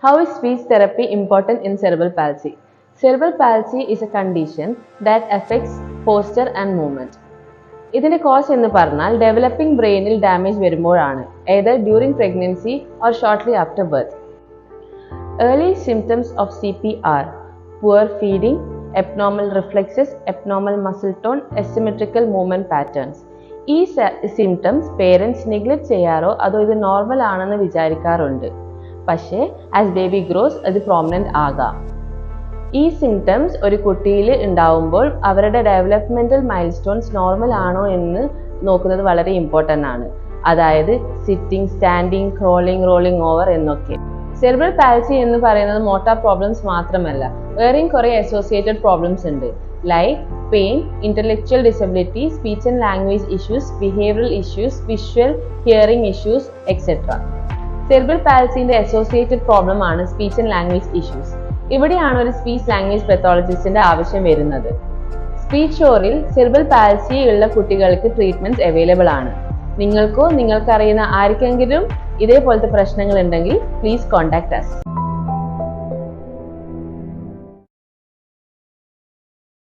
How is speech therapy important in cerebral palsy? Cerebral palsy is a condition that affects posture and movement. ഇതിന്റെ cos എന്ന് പറഞ്ഞാൽ developing ബ്രെയിനിൽ damage വരുമ്പോഴാണ്, either during pregnancy or shortly after birth. Early symptoms of CP are poor feeding, abnormal reflexes, abnormal muscle tone, asymmetrical movement patterns. ഈ symptoms parents neglect ചെയ്യാറോ അതോ ഇത് normal ആണെന്ന് വിചാരിക്കാറുണ്ട്. പക്ഷേ ആസ് ബേബി ഗ്രോസ് അത് prominent ആകാം. ഈ symptoms ഒരു കുട്ടിയിൽ ഉണ്ടാവുമ്പോൾ അവരുടെ ഡെവലപ്മെന്റൽ മൈൽ സ്റ്റോൺസ് നോർമൽ ആണോ എന്ന് നോക്കുന്നത് വളരെ ഇമ്പോർട്ടൻ്റ് ആണ്. അതായത് sitting, standing, crawling, rolling over എന്നൊക്കെ. സെറിബ്രൽ പാൽസി എന്ന് പറയുന്നത് മോട്ടോർ പ്രോബ്ലംസ് മാത്രമല്ല, വേറെയും കുറേ അസോസിയേറ്റഡ് പ്രോബ്ലംസ് ഉണ്ട്. Like pain, intellectual disability, speech and language issues, behavioural issues, visual, hearing issues etcetera. Cerebral പാൽസിന്റെ അസോസിയേറ്റഡ് പ്രോബ്ലം ആണ് സ്പീച്ച് ആൻഡ് ലാംഗ്വേജ് ഇഷ്യൂസ്. ഇവിടെയാണ് ഒരു സ്പീച്ച് ലാംഗ്വേജ് പെത്തോളജിസ്റ്റിന്റെ ആവശ്യം വരുന്നത്. സ്പീച്ച് ഷോറിൽ സെറിബ്രൽ പാൽസി ഉള്ള കുട്ടികൾക്ക് ട്രീറ്റ്മെന്റ് അവൈലബിൾ ആണ്. നിങ്ങൾക്കോ നിങ്ങൾക്കറിയുന്ന ആർക്കെങ്കിലും ഇതേപോലത്തെ പ്രശ്നങ്ങൾ ഉണ്ടെങ്കിൽ പ്ലീസ് കോൺടാക്ട് അസ്.